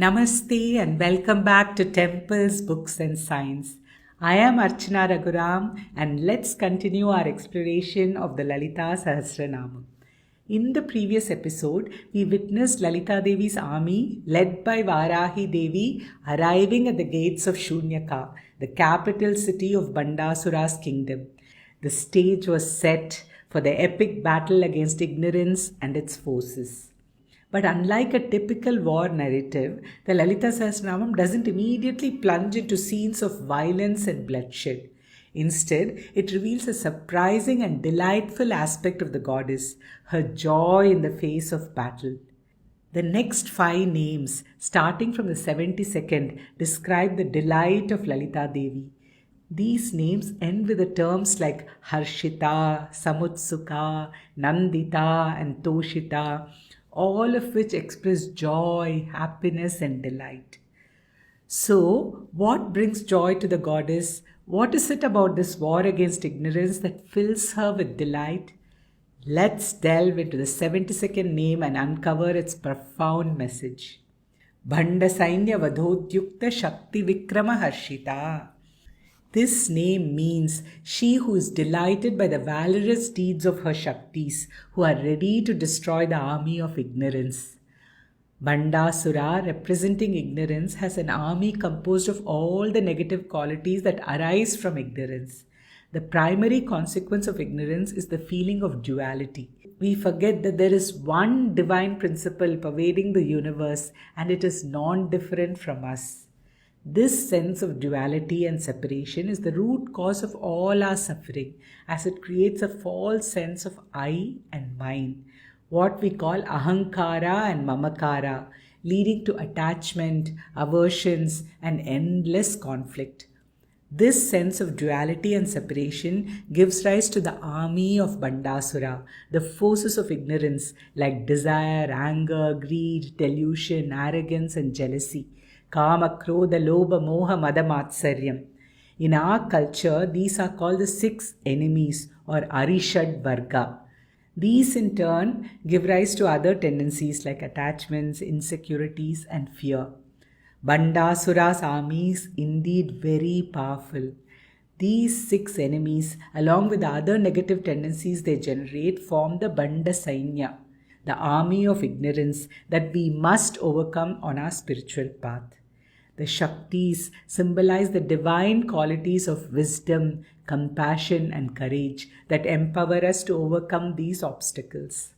Namaste and welcome back to Temples, Books and Science. I am ArchanaRaghuram and let's continue our exploration of the Lalitasahasranamam. In the previous episode, we witnessed Lalita Devi's army led by Varahi Devi arriving at the gates of Shunyaka, the capital city of Bhandasura's kingdom. The stage was set for the epic battle against ignorance and its forces. But unlike a typical war narrative, the Lalitasahasranamam doesn't immediately plunge into scenes of violence and bloodshed. Instead, it reveals a surprising and delightful aspect of the goddess, her joy in the face of battle. The next 5 names, starting from the 72nd, describe the delight of Lalita Devi. These names end with the terms like Harshita, Samutsuka, Nandita, and Toshita, all of which express joy, happiness, and delight. So, what brings joy to the goddess? What is it about this war against ignorance that fills her with delight? Let's delve into the 72nd name and uncover its profound message. Bhandasainya vadhodyukta shakti vikrama harshita. This name means she who is delighted by the valorous deeds of her Shaktis, who are ready to destroy the army of ignorance. Bhandasura, representing ignorance, has an army composed of all the negative qualities that arise from ignorance. The primary consequence of ignorance is the feeling of duality. We forget that there is one divine principle pervading the universe and it is non-different from us. This sense of duality and separation is the root cause of all our suffering, as it creates a false sense of I and mine, what we call ahankara and mamakara, leading to attachment, aversions, and endless conflict. This sense of duality and separation gives rise to the army of Bhandasura, the forces of ignorance like desire, anger, greed, delusion, arrogance, and jealousy. Kama, Krodha, Lobha, Moha, Mada, Matsaryam. In our culture, these are called the 6 enemies or Arishad Varga. These in turn give rise to other tendencies like attachments, insecurities, and fear. Bhandasura's army is indeed very powerful. These 6 enemies, along with the other negative tendencies they generate, form the Bhandasainya, the army of ignorance that we must overcome on our spiritual path. The Shaktis symbolize the divine qualities of wisdom, compassion, and courage that empower us to overcome these obstacles.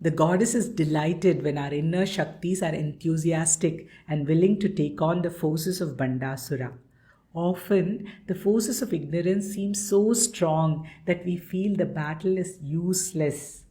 The goddess is delighted when our inner Shaktis are enthusiastic and willing to take on the forces of Bhandasura. Often, the forces of ignorance seem so strong that we feel the battle is useless.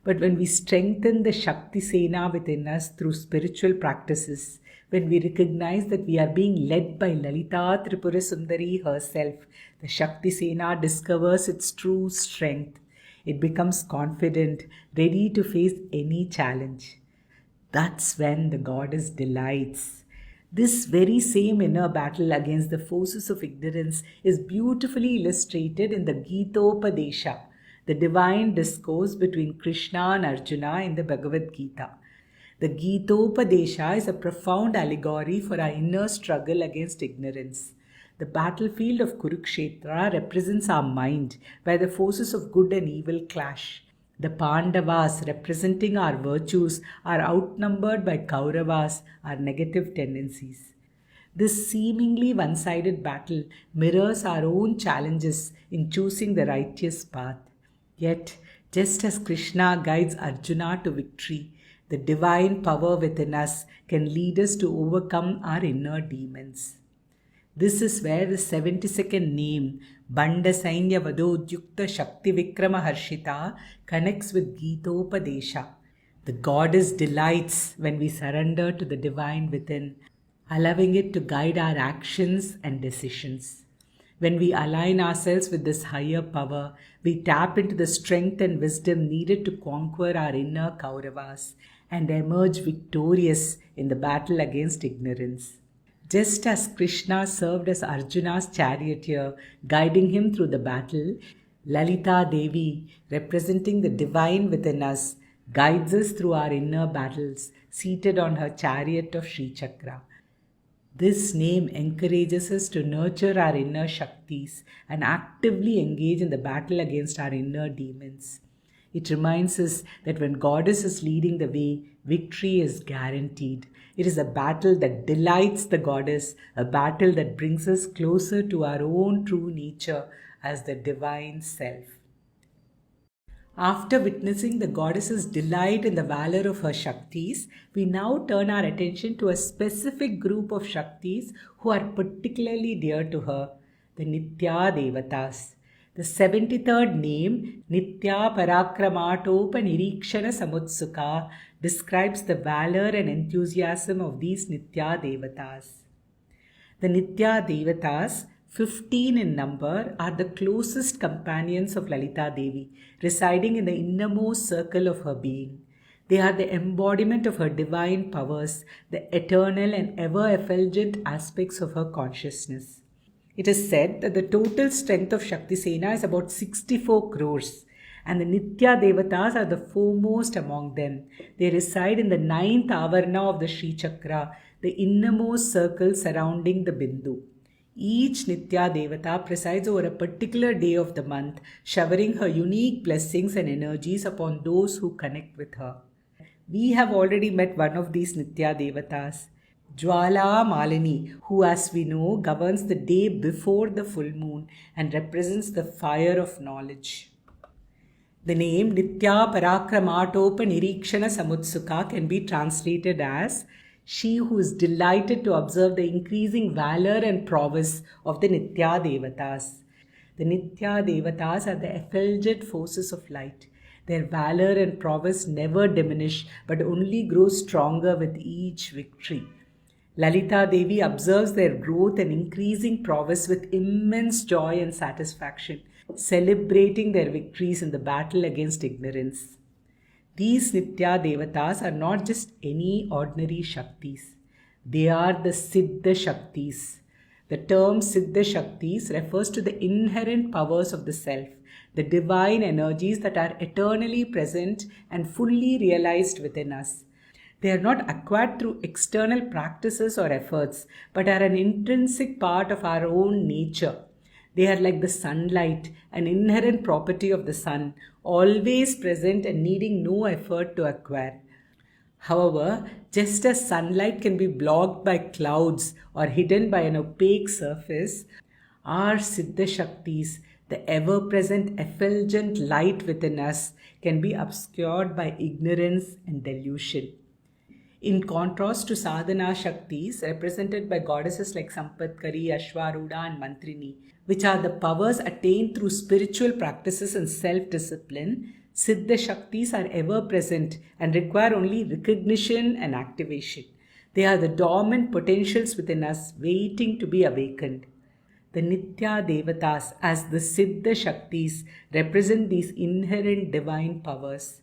But when we strengthen the Shakti Sena within us through spiritual practices, when we recognize that we are being led by Lalita Tripura Sundari herself, the Shakti Sena discovers its true strength. It becomes confident, ready to face any challenge. That's when the goddess delights. This very same inner battle against the forces of ignorance is beautifully illustrated in the Gitopadesha, the divine discourse between Krishna and Arjuna in the Bhagavad Gita. The Gitopadesha is a profound allegory for our inner struggle against ignorance. The battlefield of Kurukshetra represents our mind, where the forces of good and evil clash. The Pandavas, representing our virtues, are outnumbered by Kauravas, our negative tendencies. This seemingly one-sided battle mirrors our own challenges in choosing the righteous path. Yet, just as Krishna guides Arjuna to victory, the divine power within us can lead us to overcome our inner demons. This is where the 72nd name, Bhandasainya vadhodyukta shakti vikrama harshita, connects with Gitopadesha. The goddess delights when we surrender to the divine within, allowing it to guide our actions and decisions. When we align ourselves with this higher power, we tap into the strength and wisdom needed to conquer our inner Kauravas and emerge victorious in the battle against ignorance. Just as Krishna served as Arjuna's charioteer, guiding him through the battle, Lalita Devi, representing the divine within us, guides us through our inner battles, seated on her chariot of Sri Chakra. This name encourages us to nurture our inner Shaktis and actively engage in the battle against our inner demons. It reminds us that when Goddess is leading the way, victory is guaranteed. It is a battle that delights the Goddess, a battle that brings us closer to our own true nature as the divine self. After witnessing the Goddess's delight in the valor of her Shaktis, we now turn our attention to a specific group of Shaktis who are particularly dear to her, the Nitya Devatas. The 73rd name, Nitya Parakramaatopa Nirikshana Samutsuka, describes the valor and enthusiasm of these Nitya Devatas. The Nitya Devatas, 15 in number, are the closest companions of Lalita Devi, residing in the innermost circle of her being. They are the embodiment of her divine powers, the eternal and ever-effulgent aspects of her consciousness. It is said that the total strength of Shakti Sena is about 64 crores, and the Nitya Devatas are the foremost among them. They reside in the 9th Avarna of the Sri Chakra, the innermost circle surrounding the Bindu. Each Nitya Devata presides over a particular day of the month, showering her unique blessings and energies upon those who connect with her. We have already met one of these Nitya Devatas, Jwala Malini, who, as we know, governs the day before the full moon and represents the fire of knowledge. The name Nitya Parakramaatopa Nirikshana Samutsuka can be translated as she who is delighted to observe the increasing valor and prowess of the Nitya Devatas. The Nitya Devatas are the effulgent forces of light. Their valor and prowess never diminish but only grow stronger with each victory. Lalita Devi observes their growth and increasing prowess with immense joy and satisfaction, celebrating their victories in the battle against ignorance. These Nitya Devatas are not just any ordinary Shaktis. They are the Siddha Shaktis. The term Siddha Shaktis refers to the inherent powers of the self, the divine energies that are eternally present and fully realized within us. They are not acquired through external practices or efforts, but are an intrinsic part of our own nature. They are like the sunlight, an inherent property of the sun, always present and needing no effort to acquire. However, just as sunlight can be blocked by clouds or hidden by an opaque surface, our Siddha Shaktis, the ever-present effulgent light within us, can be obscured by ignorance and delusion. In contrast to sadhana Shaktis, represented by goddesses like Sampatkari, Ashwarudha and Mantrini, which are the powers attained through spiritual practices and self-discipline, Siddha Shaktis are ever-present and require only recognition and activation. They are the dormant potentials within us waiting to be awakened. The Nitya Devatas, as the Siddha Shaktis, represent these inherent divine powers.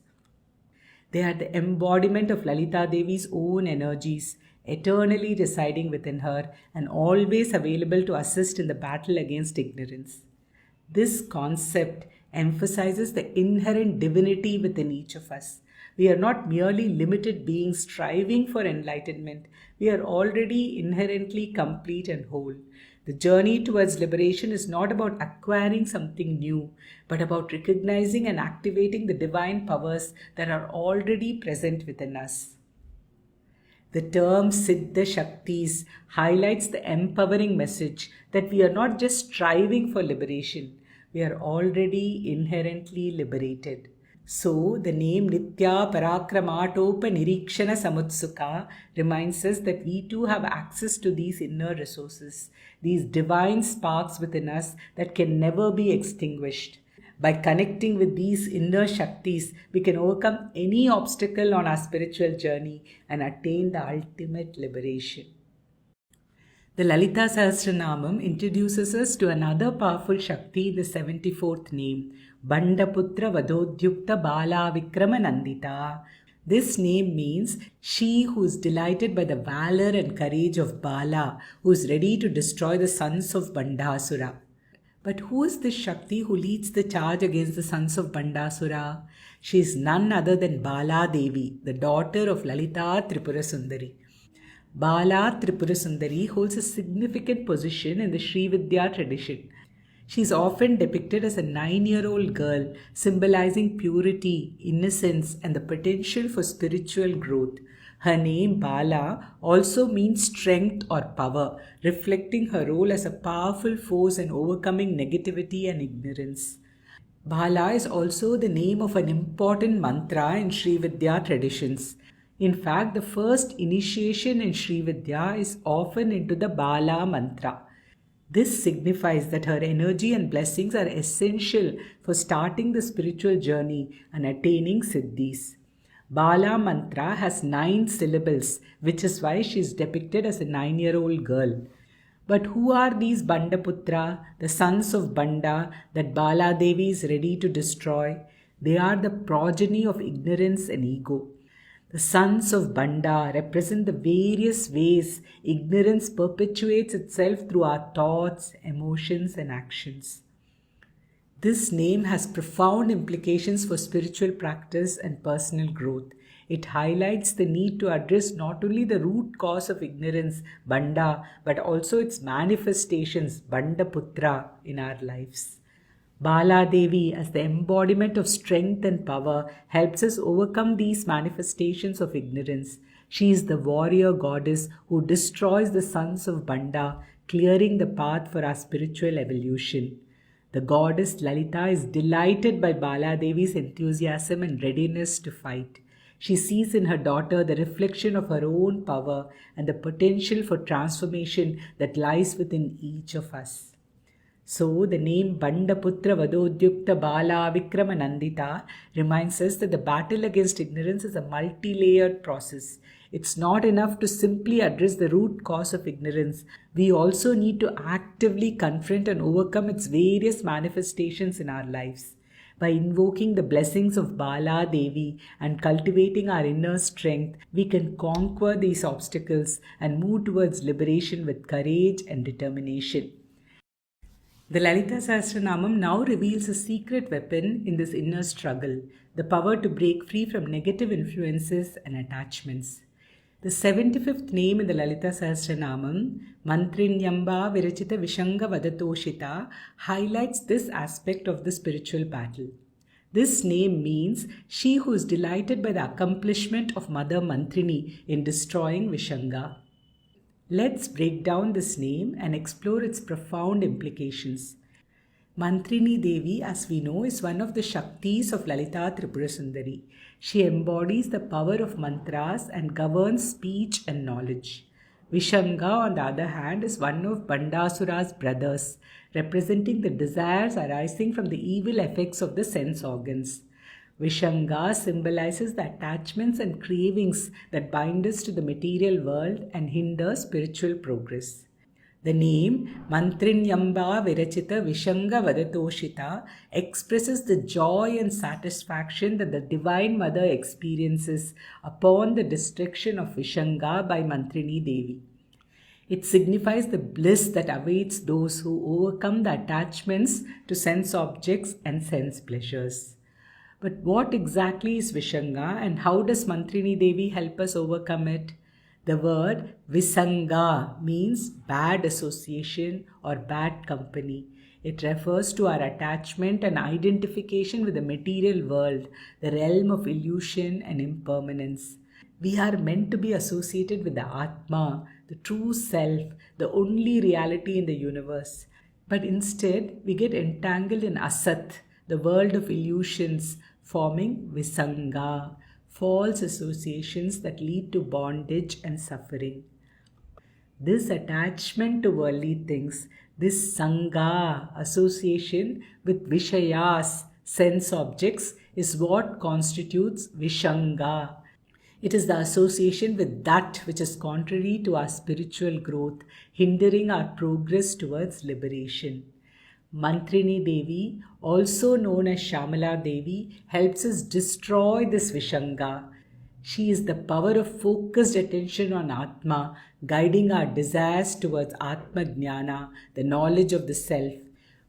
They are the embodiment of Lalita Devi's own energies, eternally residing within her and always available to assist in the battle against ignorance. This concept emphasizes the inherent divinity within each of us. We are not merely limited beings striving for enlightenment. We are already inherently complete and whole. The journey towards liberation is not about acquiring something new, but about recognizing and activating the divine powers that are already present within us. The term Siddha Shaktis highlights the empowering message that we are not just striving for liberation, we are already inherently liberated. So, the name Nitya Parakramaatopa Nirikshana Samutsuka reminds us that we too have access to these inner resources, these divine sparks within us that can never be extinguished. By connecting with these inner Shaktis, we can overcome any obstacle on our spiritual journey and attain the ultimate liberation. The Lalitasahasranamam introduces us to another powerful Shakti in the 74th name, Bhandaputra Vadodhyukta Bala Vikrama Nandita. This name means she who is delighted by the valor and courage of Bala, who is ready to destroy the sons of Bhandasura. But who is this Shakti who leads the charge against the sons of Bhandasura? She is none other than Bala Devi, the daughter of Lalita Tripurasundari. Bala Tripurasundari holds a significant position in the Sri Vidya tradition. She is often depicted as a 9-year-old girl, symbolizing purity, innocence, and the potential for spiritual growth. Her name, Bala, also means strength or power, reflecting her role as a powerful force in overcoming negativity and ignorance. Bala is also the name of an important mantra in Sri Vidya traditions. In fact, the first initiation in Sri Vidya is often into the Bala mantra. This signifies that her energy and blessings are essential for starting the spiritual journey and attaining siddhis. Bala mantra has 9 syllables, which is why she is depicted as a 9-year-old girl. But who are these Bandaputra, the sons of Banda that Bala Devi is ready to destroy? They are the progeny of ignorance and ego. The sons of Banda represent the various ways ignorance perpetuates itself through our thoughts, emotions, and actions. This name has profound implications for spiritual practice and personal growth. It highlights the need to address not only the root cause of ignorance, Banda, but also its manifestations, Bandaputra, in our lives. Bala Devi, as the embodiment of strength and power, helps us overcome these manifestations of ignorance. She is the warrior goddess who destroys the sons of Banda, clearing the path for our spiritual evolution. The goddess Lalita is delighted by Bala Devi's enthusiasm and readiness to fight. She sees in her daughter the reflection of her own power and the potential for transformation that lies within each of us. So, the name Bandaputra Vadodyukta Bala Vikrama Nandita reminds us that the battle against ignorance is a multi-layered process. It's not enough to simply address the root cause of ignorance. We also need to actively confront and overcome its various manifestations in our lives. By invoking the blessings of Bala Devi and cultivating our inner strength, we can conquer these obstacles and move towards liberation with courage and determination. The Lalitasahasranamam now reveals a secret weapon in this inner struggle, the power to break free from negative influences and attachments. The 75th name in the Lalitasahasranamam, Mantrinyamba Virachita Vishanga Vadatoshita, highlights this aspect of the spiritual battle. This name means she who is delighted by the accomplishment of Mother Mantrini in destroying Vishanga. Let's break down this name and explore its profound implications. Mantrini Devi, as we know, is one of the Shaktis of Lalita Tripurasundari. She embodies the power of mantras and governs speech and knowledge. Vishanga, on the other hand, is one of Bhandasura's brothers, representing the desires arising from the evil effects of the sense organs. Vishanga symbolizes the attachments and cravings that bind us to the material world and hinder spiritual progress. The name Mantrinyamba Virachita Vishanga Vadatoshita expresses the joy and satisfaction that the Divine Mother experiences upon the destruction of Vishanga by Mantrini Devi. It signifies the bliss that awaits those who overcome the attachments to sense objects and sense pleasures. But what exactly is Vishanga and how does Mantrini Devi help us overcome it? The word Visanga means bad association or bad company. It refers to our attachment and identification with the material world, the realm of illusion and impermanence. We are meant to be associated with the Atma, the true self, the only reality in the universe. But instead, we get entangled in Asat, the world of illusions, forming Visanga, false associations that lead to bondage and suffering. This attachment to worldly things, this Sangha, association with Vishayas, sense objects, is what constitutes Vishanga. It is the association with that which is contrary to our spiritual growth, hindering our progress towards liberation. Mantrini Devi, also known as Shamala Devi, helps us destroy this Vishanga. She is the power of focused attention on Atma, guiding our desires towards Atma Jnana, the knowledge of the self.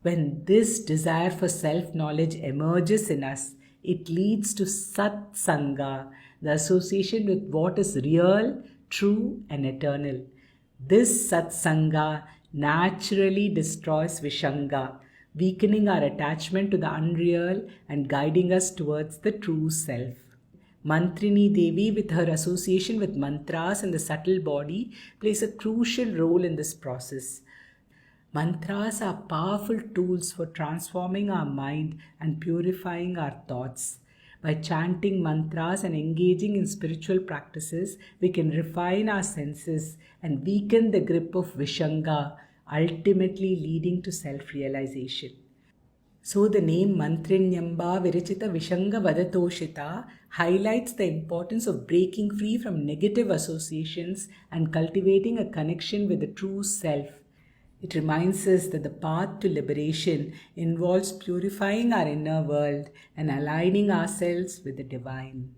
When this desire for self-knowledge emerges in us, it leads to Satsanga, the association with what is real, true, and eternal. This Satsanga naturally destroys Vishanga, weakening our attachment to the unreal and guiding us towards the true self. Mantrini Devi, with her association with mantras and the subtle body, plays a crucial role in this process. Mantras are powerful tools for transforming our mind and purifying our thoughts. By chanting mantras and engaging in spiritual practices, we can refine our senses and weaken the grip of Vishanga, ultimately leading to self-realization. So the name Mantrinyamba Virachita Vishanga Vadatoshita highlights the importance of breaking free from negative associations and cultivating a connection with the true self. It reminds us that the path to liberation involves purifying our inner world and aligning ourselves with the divine.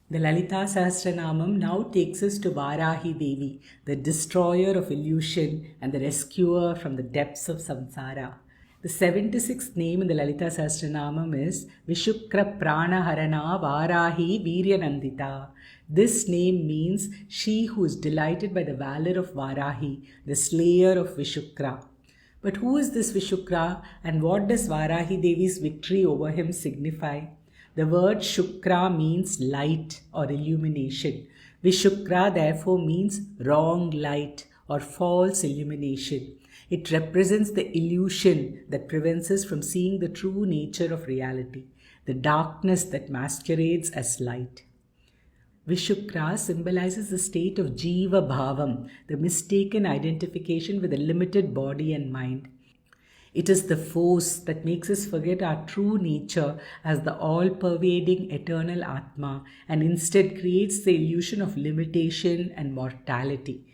The Lalitasahasranamam now takes us to Varahi Devi, the destroyer of illusion and the rescuer from the depths of samsara. The 76th name in the Lalitasahasranamam is Vishukra Pranaharana Varahi Viryanandita. This name means she who is delighted by the valor of Varahi, the slayer of Vishukra. But who is this Vishukra and what does Varahi Devi's victory over him signify? The word Shukra means light or illumination. Vishukra therefore means wrong light or false illumination. It represents the illusion that prevents us from seeing the true nature of reality, the darkness that masquerades as light. Vishukra symbolizes the state of Jiva Bhavam, the mistaken identification with a limited body and mind. It is the force that makes us forget our true nature as the all-pervading eternal Atma and instead creates the illusion of limitation and mortality.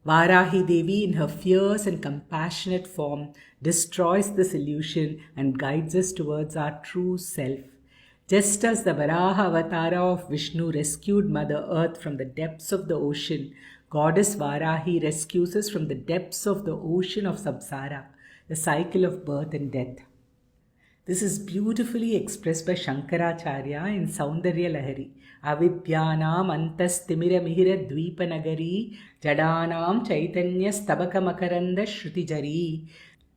Varahi Devi, in her fierce and compassionate form, destroys this illusion and guides us towards our true self. Just as the Varaha Avatara of Vishnu rescued Mother Earth from the depths of the ocean, Goddess Varahi rescues us from the depths of the ocean of samsara, the cycle of birth and death. This is beautifully expressed by Shankaracharya in Saundarya Lahari. Avidyanam antastimira mihira dvipanagari jadanam chaitanya stabaka makaranda shrutijari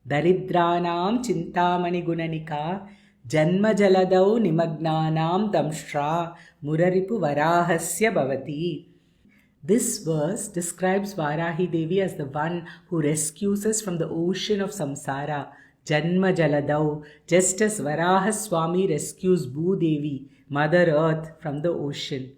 daridranam chintamani gunanika janma jaladau nimagnanam damshra muraripu varahasya bhavati. This verse describes Varahi Devi as the one who rescues us from the ocean of samsara, Janma Jaladau, just as Varaha Swami rescues Bhudevi, Mother Earth, from the ocean.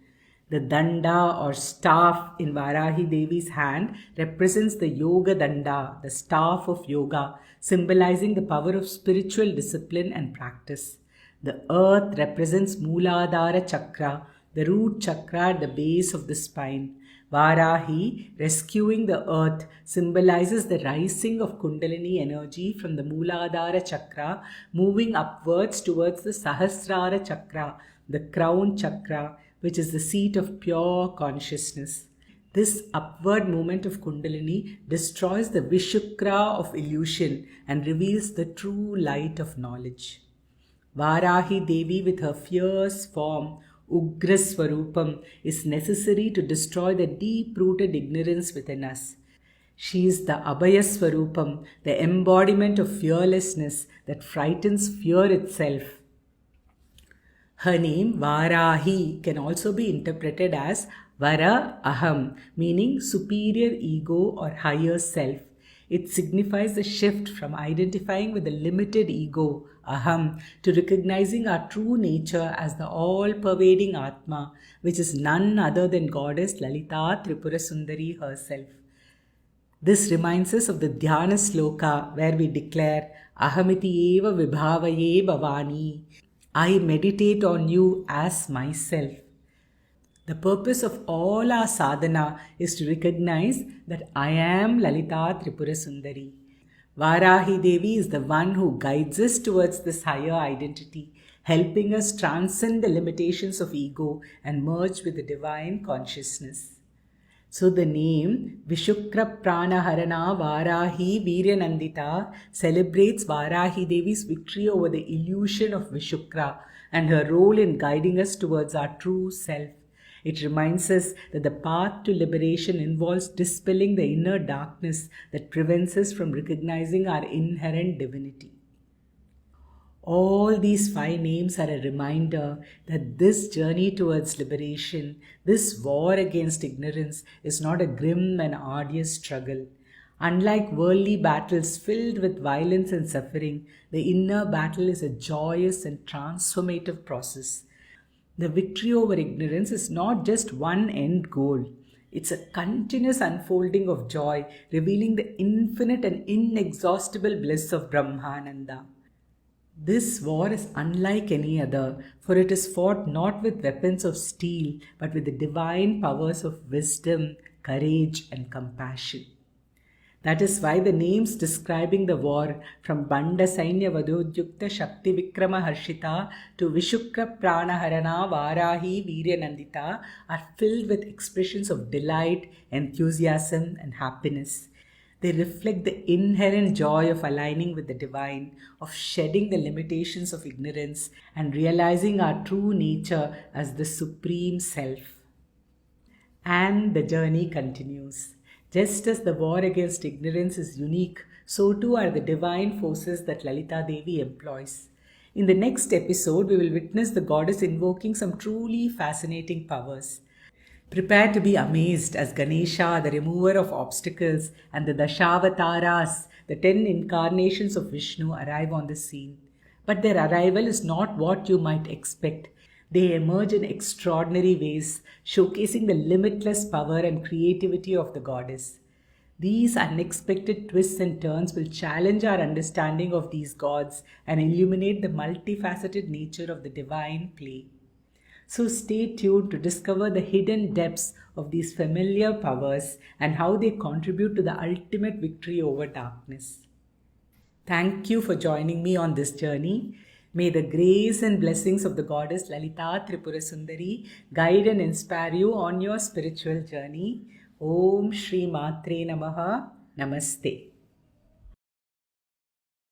The danda or staff in Varahi Devi's hand represents the Yoga Danda, the staff of yoga, symbolizing the power of spiritual discipline and practice. The earth represents Mooladhara Chakra, the root chakra at the base of the spine. Varahi, rescuing the earth, symbolizes the rising of Kundalini energy from the Mooladhara chakra, moving upwards towards the Sahasrara chakra, the crown chakra, which is the seat of pure consciousness. This upward movement of Kundalini destroys the Vishukra of illusion and reveals the true light of knowledge. Varahi Devi, with her fierce form, Ugra Swarupam, is necessary to destroy the deep-rooted ignorance within us. She is the Abhaya Swarupam, the embodiment of fearlessness that frightens fear itself. Her name Varahi can also be interpreted as Vara Aham, meaning superior ego or higher self. It signifies the shift from identifying with the limited ego, Aham, to recognizing our true nature as the all-pervading Atma, which is none other than Goddess Lalita Tripura Sundari herself. This reminds us of the Dhyana Sloka where we declare, Ahamiti eva vibhavaye bhavani. I meditate on you as myself. The purpose of all our sadhana is to recognize that I am Lalita Tripura Sundari. Varahi Devi is the one who guides us towards this higher identity, helping us transcend the limitations of ego and merge with the divine consciousness. So the name Vishukra Pranaharana Varahi Viryanandita celebrates Varahi Devi's victory over the illusion of Vishukra and her role in guiding us towards our true self. It reminds us that the path to liberation involves dispelling the inner darkness that prevents us from recognizing our inherent divinity. All these five names are a reminder that this journey towards liberation, this war against ignorance, is not a grim and arduous struggle. Unlike worldly battles filled with violence and suffering, the inner battle is a joyous and transformative process. The victory over ignorance is not just one end goal. It's a continuous unfolding of joy, revealing the infinite and inexhaustible bliss of Brahmananda. This war is unlike any other, for it is fought not with weapons of steel, but with the divine powers of wisdom, courage, and compassion. That is why the names describing the war, from Bhandasainya Vadodyukta Shakti Vikrama Harshita to Vishukra Pranaharana Varahi Viryanandita, are filled with expressions of delight, enthusiasm, and happiness. They reflect the inherent joy of aligning with the divine, of shedding the limitations of ignorance, and realizing our true nature as the Supreme Self. And the journey continues. Just as the war against ignorance is unique, so too are the divine forces that Lalita Devi employs. In the next episode, we will witness the goddess invoking some truly fascinating powers. Prepare to be amazed as Ganesha, the remover of obstacles, and the Dashavataras, the 10 incarnations of Vishnu, arrive on the scene. But their arrival is not what you might expect. They emerge in extraordinary ways, showcasing the limitless power and creativity of the goddess. These unexpected twists and turns will challenge our understanding of these gods and illuminate the multifaceted nature of the divine play. So stay tuned to discover the hidden depths of these familiar powers and how they contribute to the ultimate victory over darkness. Thank you for joining me on this journey. May the grace and blessings of the goddess Lalita Tripura Sundari guide and inspire you on your spiritual journey. Om Shri Matre Namaha. Namaste.